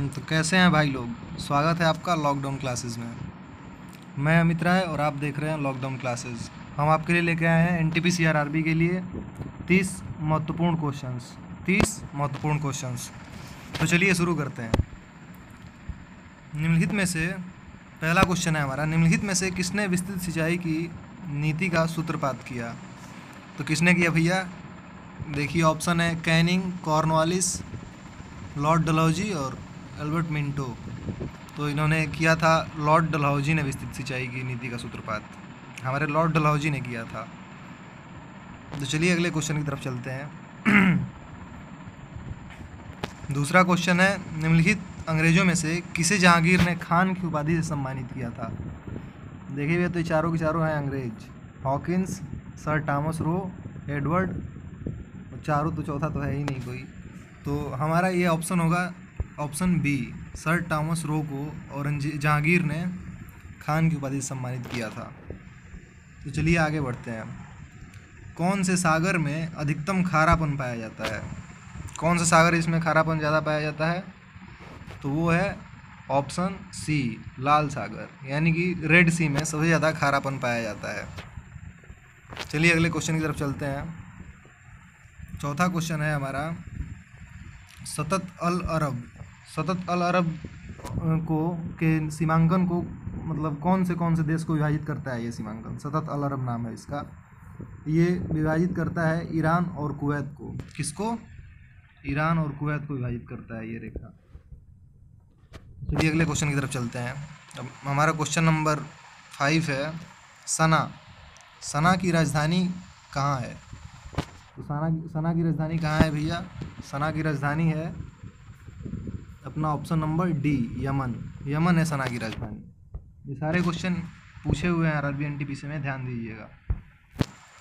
तो कैसे हैं भाई लोग। स्वागत है आपका लॉकडाउन क्लासेस में। मैं अमित राय और आप देख रहे हैं लॉकडाउन क्लासेस। हम आपके लिए लेके आए हैं NTPC RRB के लिए 30 महत्वपूर्ण क्वेश्चंस। 30 महत्वपूर्ण क्वेश्चंस। तो चलिए शुरू करते हैं। निम्नलिखित में से पहला क्वेश्चन है हमारा, निम्नलिखित में से किसने विस्तृत सिंचाई की नीति का सूत्रपात किया। तो किसने किया भैया? देखिए ऑप्शन है कैनिंग, कॉर्नवालिस, लॉर्ड डलहौजी और एल्बर्ट मिंटो। तो इन्होंने किया था, लॉर्ड डलहौजी ने विस्तृत सिंचाई की नीति का सूत्रपात हमारे लॉर्ड डलहौजी ने किया था। तो चलिए अगले क्वेश्चन की तरफ चलते हैं। दूसरा क्वेश्चन है, निम्नलिखित अंग्रेजों में से किसे जहांगीर ने खान की उपाधि से सम्मानित किया था। देखिए भैया, तो ये चारों के चारों हैं अंग्रेज। हॉकिंस, सर टॉमस रो, एडवर्ड, चारों तो चौथा तो है ही नहीं कोई। तो हमारा ये ऑप्शन होगा option B, sir Thomas Roe को जहांगीर ने खान की उपाधि से सम्मानित किया था। तो चलिए आगे बढ़ते हैं। कौन से सागर में अधिकतम खारापन पाया जाता है? कौन सा सागर इसमें खारापन ज़्यादा पाया जाता है? तो वो है ऑप्शन सी, लाल सागर, यानी कि रेड सी में सबसे ज़्यादा खारापन पाया जाता है। चलिए अगले क्वेश्चन की तरफ चलते हैं। चौथा क्वेश्चन है हमारा, सतत अल अरब को के सीमांकन को मतलब कौन से देश को विभाजित करता है? ये सीमांकन सतत अल अरब नाम है इसका। ये विभाजित करता है ईरान और कुवैत को। किसको? ईरान और कुवैत को विभाजित करता है ये रेखा। चलिए अगले क्वेश्चन की तरफ चलते हैं। अब हमारा क्वेश्चन नंबर 5 है, सना की राजधानी कहाँ है? तो सना की राजधानी कहाँ है भैया? सना की राजधानी है अपना option number D, Yemen. Yemen है सना की राजधानी। ये सारे क्वेश्चन पूछे हुए हैं RRB NTPC में, ध्यान दीजिएगा।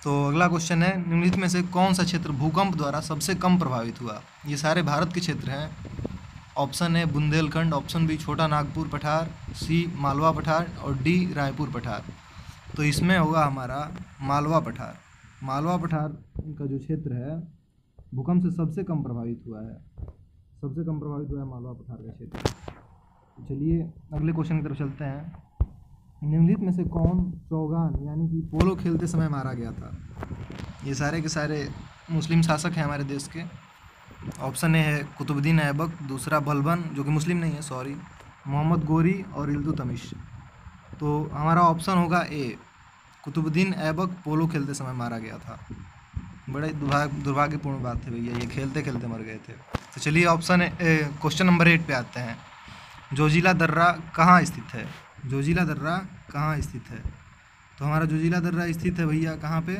तो अगला क्वेश्चन है, निम्नलिखित में से कौन सा क्षेत्र भूकंप द्वारा सबसे कम प्रभावित हुआ? ये सारे भारत के क्षेत्र हैं। Option A Bundelkhand, option B Chota Nagpur पठार, सी मालवा पठार और डी रायपुर पठार। तो इसमें होगा हमारा मालवा पठार। मालवा पठार का जो क्षेत्र है भूकंप से सबसे कम प्रभावित हुआ है। सबसे कम प्रभावित हुआ है मालवा पठार का क्षेत्र। तो चलिए अगले क्वेश्चन की तरफ चलते हैं। निम्नलिखित में से कौन चौगान यानी कि पोलो खेलते समय मारा गया था? ये सारे के सारे मुस्लिम शासक हैं हमारे देश के। ऑप्शन ए है कुतुबुद्दीन ऐबक, दूसरा बलबन जो कि मुस्लिम नहीं है, सॉरी, मोहम्मद गोरी और इल्तुतमिश। तो हमारा ऑप्शन होगा ए, कुतुबुद्दीन ऐबक पोलो खेलते समय मारा गया था। बड़े दुर्भाग्यपूर्ण बात है भैया, ये खेलते खेलते मर गए थे। तो चलिए क्वेश्चन नंबर 8 पे आते हैं। जोजिला दर्रा कहाँ स्थित है? जोजिला दर्रा कहाँ स्थित है? तो हमारा जोजिला दर्रा स्थित है भैया कहाँ पे?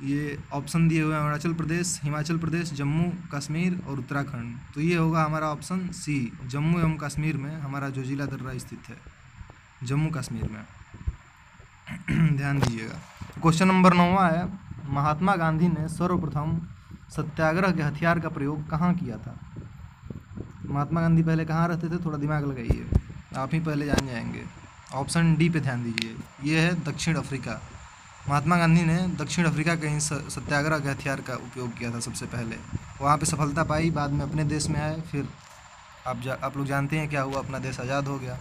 ये ऑप्शन दिए हुए हैं अरुणाचल प्रदेश, हिमाचल प्रदेश, जम्मू कश्मीर और उत्तराखंड। तो ये होगा हमारा ऑप्शन सी, जम्मू एवं कश्मीर में हमारा जोजिला दर्रा स्थित है, जम्मू कश्मीर में। ध्यान दीजिएगा। क्वेश्चन नंबर 9 है, महात्मा गांधी ने सर्वप्रथम सत्याग्रह के हथियार का प्रयोग कहाँ किया था? महात्मा गांधी पहले कहाँ रहते थे? थोड़ा दिमाग लगाइए, आप ही पहले जान जाएंगे। ऑप्शन डी पे ध्यान दीजिए, ये है दक्षिण अफ्रीका। महात्मा गांधी ने दक्षिण अफ्रीका के सत्याग्रह के हथियार का उपयोग किया था सबसे पहले। वहाँ पे सफलता पाई, बाद में अपने देश में आए, फिर आप लोग जानते हैं क्या हुआ, अपना देश आज़ाद हो गया।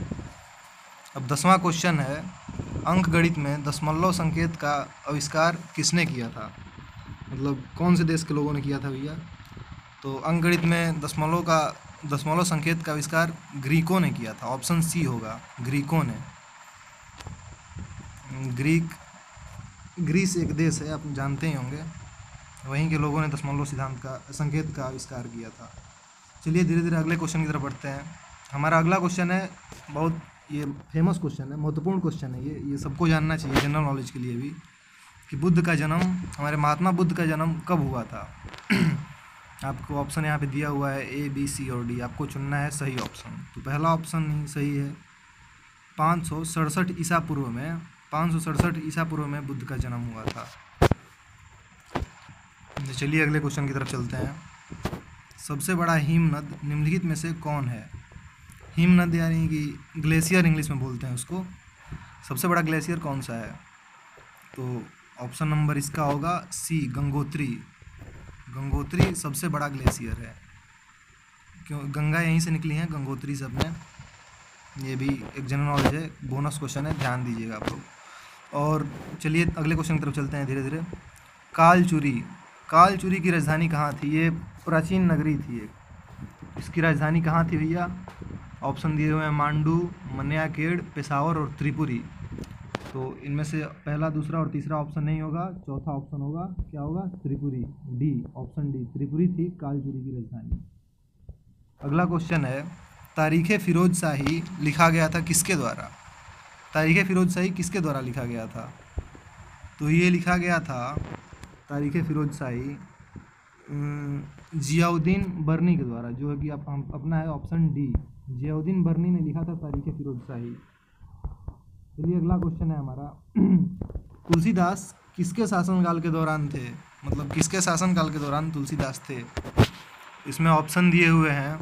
अब 10वां क्वेश्चन है, अंकगणित में दशमलव संकेत का आविष्कार किसने किया था? मतलब कौन से देश के लोगों ने किया था भैया? तो अंकगणित में दशमलव संकेत का आविष्कार ग्रीकों ने किया था। ऑप्शन सी होगा, ग्रीकों ने। ग्रीस एक देश है, आप जानते ही होंगे, वहीं के लोगों ने दशमलव संकेत का आविष्कार किया था। चलिए धीरे धीरे अगले क्वेश्चन की तरफ बढ़ते हैं। हमारा अगला क्वेश्चन है, बहुत ये फेमस क्वेश्चन है, महत्वपूर्ण क्वेश्चन है ये सबको जानना चाहिए जनरल नॉलेज के लिए भी, कि बुद्ध का जन्म, हमारे महात्मा बुद्ध का जन्म कब हुआ था? आपको ऑप्शन यहाँ पे दिया हुआ है A, B, C और D। आपको चुनना है सही ऑप्शन। तो पहला ऑप्शन ही सही है, 567 ईसा पूर्व में। 567 ईसा पूर्व में बुद्ध का जन्म हुआ था। तो चलिए अगले क्वेश्चन की तरफ चलते हैं। सबसे बड़ा हिमनद निम्नलिखित में से कौन है? हिमनद यानी कि ग्लेशियर इंग्लिश में बोलते हैं उसको। सबसे बड़ा ग्लेशियर कौन सा है? तो ऑप्शन नंबर इसका होगा सी, गंगोत्री। गंगोत्री सबसे बड़ा ग्लेशियर है। क्यों गंगा यहीं से निकली है, गंगोत्री से अपने। ये भी एक जनरल नॉलेज है, बोनस क्वेश्चन है, ध्यान दीजिएगा आप लोग। और चलिए अगले क्वेश्चन की तरफ चलते हैं धीरे धीरे। कालचुरी, कालचुरी की राजधानी कहाँ थी? ये प्राचीन नगरी थी एक। इसकी राजधानी कहाँ थी भैया? ऑप्शन दिए हुए हैं मांडू, मन्याकेड़, पेशावर और त्रिपुरी। तो इनमें से पहला, दूसरा और तीसरा ऑप्शन नहीं होगा, चौथा ऑप्शन होगा, क्या होगा? Tripuri, D, option D, Tripuri थी कालचुरी की राजधानी। अगला क्वेश्चन है, तारीख़ फिरोज शाही लिखा गया था किसके द्वारा? तारीख़ फिरोज शाही किसके द्वारा लिखा गया था? तो ये लिखा गया था तारीख़ फिरोज शाही जियाउद्दीन बर्नी के द्वारा, जो है कि अपना है ऑप्शन डी, जियाउद्दीन बर्नी ने लिखा था तारीख़ फिरोज शाही। चलिए अगला क्वेश्चन है हमारा, तुलसीदास किसके शासनकाल के दौरान थे? मतलब किसके शासनकाल के दौरान तुलसीदास थे? इसमें ऑप्शन दिए हुए हैं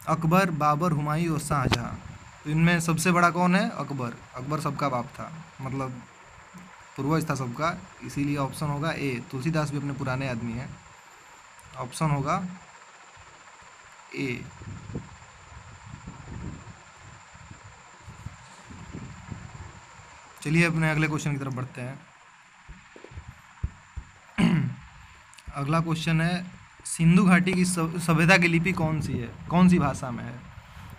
अकबर, बाबर, हुमायूं और शाहजहाँ। तो इनमें सबसे बड़ा कौन है? अकबर। अकबर सबका बाप था, मतलब पूर्वज था सबका, इसीलिए ऑप्शन होगा ए। तुलसीदास भी अपने पुराने आदमी हैं, ऑप्शन होगा ए। चलिए अपने अगले क्वेश्चन की तरफ बढ़ते हैं। अगला क्वेश्चन है, सिंधु घाटी की सभ्यता की लिपि कौन सी है? कौन सी भाषा में है?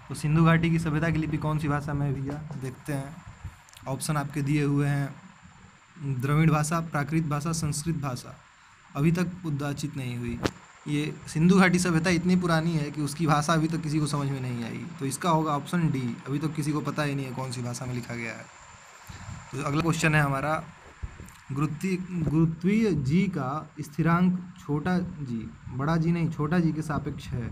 तो सिंधु घाटी की सभ्यता की लिपि कौन सी भाषा में है भैया? देखते हैं। ऑप्शन आपके दिए हुए हैं द्रविड़ भाषा, प्राकृत भाषा, संस्कृत भाषा। अभी तक उद्भाषित नहीं हुई। ये सिंधु घाटी सभ्यता इतनी पुरानी है कि उसकी भाषा अभी तक किसी को समझ में नहीं आई। तो इसका होगा ऑप्शन डी, अभी तक किसी को पता ही नहीं है कौन सी भाषा में लिखा गया है। तो अगला क्वेश्चन है हमारा, गुरुत्वीय जी का स्थिरांक छोटा जी, बड़ा जी नहीं, छोटा जी के सापेक्ष है।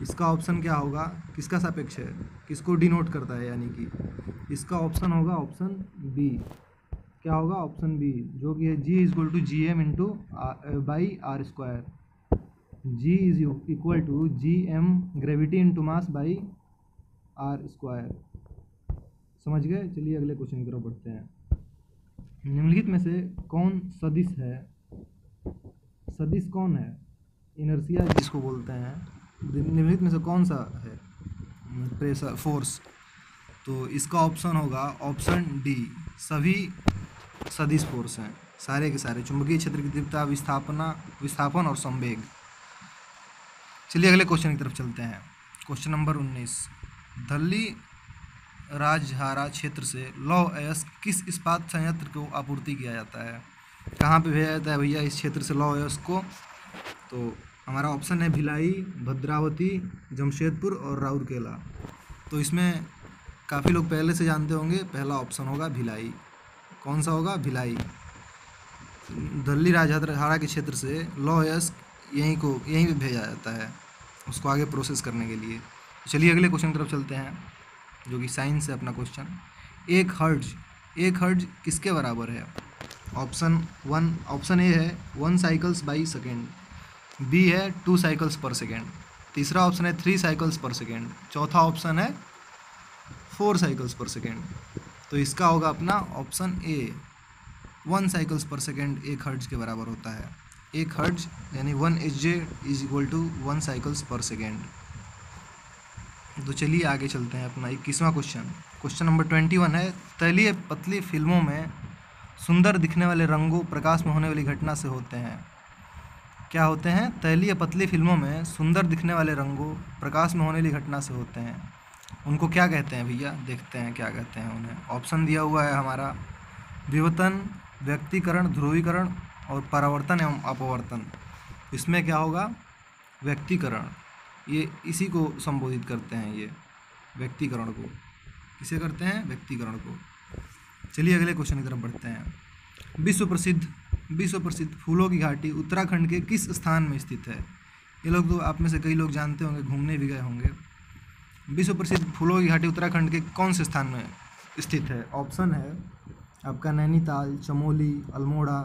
इसका ऑप्शन क्या होगा? किसका सापेक्ष है? किसको डिनोट करता है? यानी कि इसका ऑप्शन होगा ऑप्शन बी। क्या होगा? ऑप्शन बी, जो कि है G is equal to G M into by R square. G is equal to G M gravity into mass by R square. समझ गए? चलिए अगले क्वेश्चन की तरफ बढ़ते हैं। निम्नलिखित में से कौन सदिश है? सदिश कौन है? इनर्शिया जिसको बोलते हैं, निम्नलिखित में से कौन सा है? Pressure, force. तो इसका ऑप्शन होगा ऑप्शन डी, सभी सदिश फोर्स हैं, सारे के सारे। चुंबकीय क्षेत्र की तीव्रता, विस्थापन और संवेग। चलिए अगले क्वेश्चन की तरफ चलते हैं। क्वेश्चन नंबर 19, दिल्ली राजहारा क्षेत्र से लौह अयस्क किस इस्पात संयंत्र को आपूर्ति किया जाता है? कहाँ पे भेजा जाता है भैया इस क्षेत्र से लौह अयस्क को? तो हमारा ऑप्शन है भिलाई, भद्रावती, जमशेदपुर और राउरकेला। तो इसमें काफ़ी लोग पहले से जानते होंगे, पहला ऑप्शन होगा भिलाई। कौन सा होगा? भिलाई। दिल्ली राजहारा के क्षेत्र से लौह अयस्क यहीं पे भेजा जाता है, उसको आगे प्रोसेस करने के लिए। चलिए अगले क्वेश्चन की तरफ चलते हैं, जो कि साइंस है अपना क्वेश्चन। एक हर्ट्ज किसके बराबर है? ऑप्शन ए है 1 साइकिल्स बाई सेकेंड, बी है 2 साइकिल्स पर सेकेंड, तीसरा ऑप्शन है 3 साइकिल्स पर सेकेंड, चौथा ऑप्शन है 4 साइकिल्स पर सेकेंड। तो इसका होगा अपना ऑप्शन ए, 1 साइकिल्स पर सेकेंड एक हर्ट्ज के बराबर होता है। एक हर्ट्ज यानी 1 HJ is equal to 1 cycles पर सेकेंड। तो चलिए आगे चलते हैं अपना 21वां क्वेश्चन। क्वेश्चन नंबर 21 है, तैलीय पतली फिल्मों में सुंदर दिखने वाले रंगों प्रकाश में होने वाली घटना से होते हैं। क्या होते हैं? तैलीय पतली फिल्मों में सुंदर दिखने वाले रंगों प्रकाश में होने वाली घटना से होते हैं। उनको क्या कहते हैं भैया? देखते हैं क्या कहते हैं उन्हें। ऑप्शन दिया हुआ है हमारा विवर्तन, व्यक्तीकरण, ध्रुवीकरण और परावर्तन एवं अपवर्तन। इसमें क्या होगा? व्यक्तीकरण। ये इसी को संबोधित करते हैं, ये व्यक्तीकरण को। किसे करते हैं? व्यक्तीकरण को। चलिए अगले क्वेश्चन की तरफ बढ़ते हैं। विश्व प्रसिद्ध फूलों की घाटी उत्तराखंड के किस स्थान में स्थित है? ये लोग तो आप में से कई लोग जानते होंगे, घूमने भी गए होंगे। विश्व प्रसिद्ध फूलों की घाटी उत्तराखंड के कौन से स्थान में स्थित है? ऑप्शन है आपका नैनीताल, चमोली, अल्मोड़ा,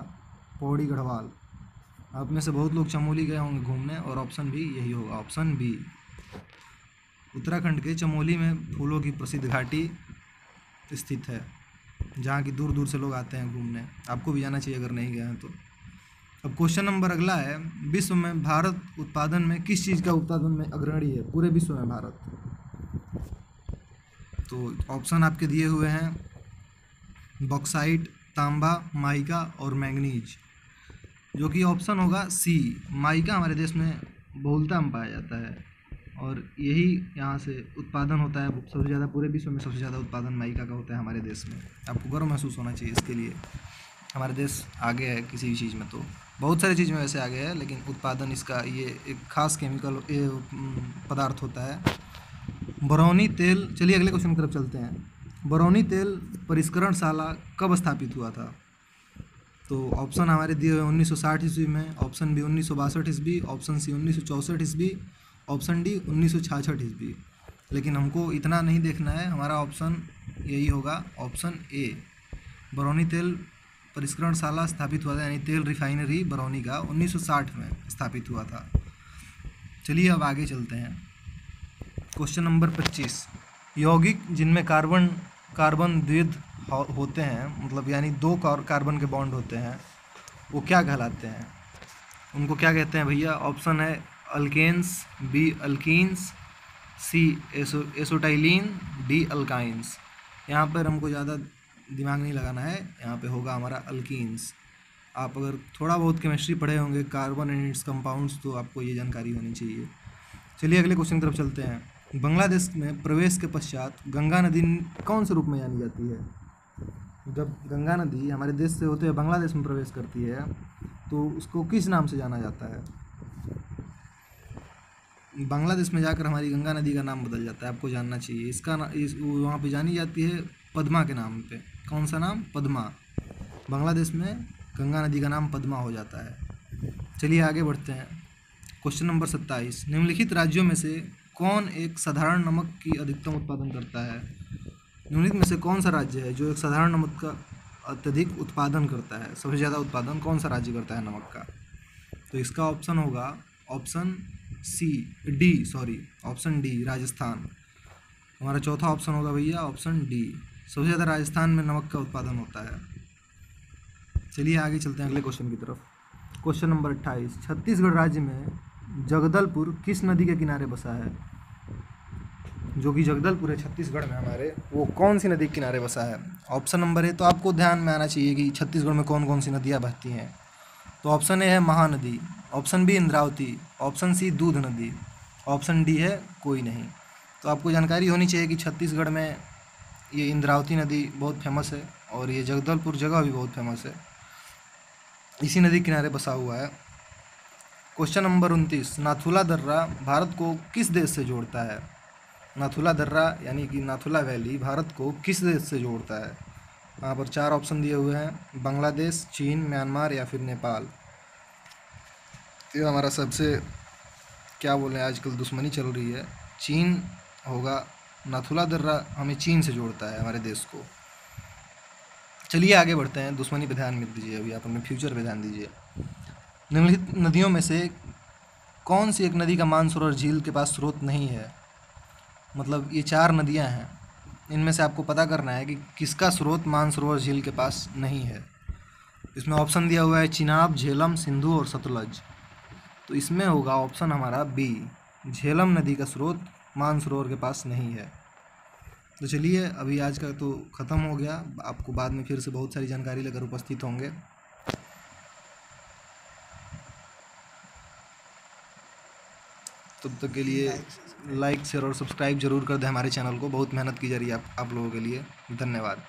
पौड़ी गढ़वाल। आप में से बहुत लोग चमोली गए होंगे घूमने, और ऑप्शन भी यही होगा, ऑप्शन बी। उत्तराखंड के चमोली में फूलों की प्रसिद्ध घाटी स्थित है, जहाँ की दूर दूर से लोग आते हैं घूमने। आपको भी जाना चाहिए अगर नहीं गए हैं तो। अब क्वेश्चन नंबर अगला है, विश्व में भारत उत्पादन में किस चीज़ का उत्पादन में अग्रणी है पूरे विश्व में भारत? तो ऑप्शन आपके दिए हुए हैं बॉक्साइट, तांबा, माइका और मैंगनीज, जो कि ऑप्शन होगा सी, माइका हमारे देश में बहुलता में पाया जाता है और यही यहाँ से उत्पादन होता है सबसे ज़्यादा, पूरे विश्व में सबसे ज़्यादा उत्पादन माइका का होता है हमारे देश में। आपको गर्व महसूस होना चाहिए इसके लिए, हमारे देश आगे है किसी भी चीज़ में, तो बहुत सारी चीज़ में वैसे आगे है, लेकिन उत्पादन इसका ये एक खास केमिकल पदार्थ होता है। बरौनी तेल, चलिए अगले क्वेश्चन की तरफ चलते हैं। बरौनी तेल परिष्करणशाला कब स्थापित हुआ था? तो ऑप्शन हमारे दिए हुए 1960 ईस्वी में, ऑप्शन बी 1962 ईस्वी, ऑप्शन सी 1964 ईस्वी, ऑप्शन डी 1966 ईस्वी। लेकिन हमको इतना नहीं देखना है, हमारा ऑप्शन यही होगा, ऑप्शन ए, बरौनी तेल परिष्करणशाला स्थापित हुआ था, यानी तेल रिफाइनरी बरौनी का 1960 में स्थापित हुआ था। चलिए अब आगे चलते हैं। क्वेश्चन नंबर 25, यौगिक जिनमें कार्बन द्विध होते हैं, मतलब यानी दो कार्बन के बॉन्ड होते हैं, वो क्या कहलाते हैं? उनको क्या कहते हैं भैया? ऑप्शन है अल्केन्स, बी अल्कीन्स, सी एसोटाइलिन, डी अल्काइंस। यहाँ पर हमको ज़्यादा दिमाग नहीं लगाना है, यहाँ पे होगा हमारा अल्कीन्स। आप अगर थोड़ा बहुत केमिस्ट्री पढ़े होंगे, कार्बन एंड इट्स कंपाउंड्स, तो आपको ये जानकारी होनी चाहिए। चलिए अगले क्वेश्चन की तरफ चलते हैं। बांग्लादेश में प्रवेश के पश्चात गंगा नदी कौन से रूप में जानी जाती है? जब गंगा नदी हमारे देश से होते हुए बांग्लादेश में प्रवेश करती है तो उसको किस नाम से जाना जाता है? बांग्लादेश में जाकर हमारी गंगा नदी का नाम बदल जाता है, आपको जानना चाहिए। वहाँ पे जानी जाती है पद्मा के नाम पे। कौन सा नाम? पद्मा। बांग्लादेश में गंगा नदी का नाम पद्मा हो जाता है। चलिए आगे बढ़ते हैं। क्वेश्चन नंबर 27, निम्नलिखित राज्यों में से कौन एक साधारण नमक की अधिकतम उत्पादन करता है? निम्नलिखित में से कौन सा राज्य है जो एक साधारण नमक का अत्यधिक उत्पादन करता है? सबसे ज़्यादा उत्पादन कौन सा राज्य करता है नमक का? तो इसका ऑप्शन होगा ऑप्शन ऑप्शन डी, राजस्थान। हमारा चौथा ऑप्शन होगा भैया ऑप्शन डी, सबसे ज़्यादा राजस्थान में नमक का उत्पादन होता है। चलिए आगे चलते हैं अगले क्वेश्चन की तरफ। क्वेश्चन नंबर 28, छत्तीसगढ़ राज्य में जगदलपुर किस नदी के किनारे बसा है? जो कि जगदलपुर है छत्तीसगढ़ में हमारे, वो कौन सी नदी के किनारे बसा है? ऑप्शन नंबर है, तो आपको ध्यान में आना चाहिए कि छत्तीसगढ़ में कौन कौन सी नदियाँ बहती हैं। तो ऑप्शन ए है Mahanadi, option B Indravati, option C Dudh नदी, ऑप्शन डी है कोई नहीं। तो आपको जानकारी होनी चाहिए कि छत्तीसगढ़ में ये इंद्रावती नदी बहुत फेमस है और ये जगदलपुर जगह भी बहुत फेमस है, इसी नदी किनारे बसा हुआ है। क्वेश्चन नंबर 29, नाथुला दर्रा भारत को किस देश से जोड़ता है? नाथुला दर्रा यानी कि नाथुला वैली भारत को किस देश से जोड़ता है? यहाँ पर 4 ऑप्शन दिए हुए हैं, बांग्लादेश, चीन, म्यांमार या फिर नेपाल। ये हमारा सबसे क्या बोलें, आजकल दुश्मनी चल रही है, चीन होगा। नाथुला दर्रा हमें चीन से जोड़ता है हमारे देश को। चलिए आगे बढ़ते हैं, दुश्मनी पे ध्यान मत दीजिए, अभी आप अपने फ्यूचर पे ध्यान दीजिए। निम्नलिखित नदियों में से कौन सी एक नदी का मानसरोवर झील के पास स्रोत नहीं है? मतलब ये 4 नदियां हैं, इनमें से आपको पता करना है कि किसका स्रोत मानसरोवर झील के पास नहीं है। इसमें ऑप्शन दिया हुआ है चिनाब, झेलम, सिंधु और सतलज। तो इसमें होगा ऑप्शन हमारा बी, झेलम नदी का स्रोत मानसरोवर के पास नहीं है। तो चलिए अभी आज का तो ख़त्म हो गया, आपको बाद में फिर से बहुत सारी जानकारी लेकर उपस्थित होंगे। तब तक के लिए लाइक, शेयर और सब्सक्राइब जरूर कर दें हमारे चैनल को, बहुत मेहनत की जा रही है आप लोगों के लिए। धन्यवाद।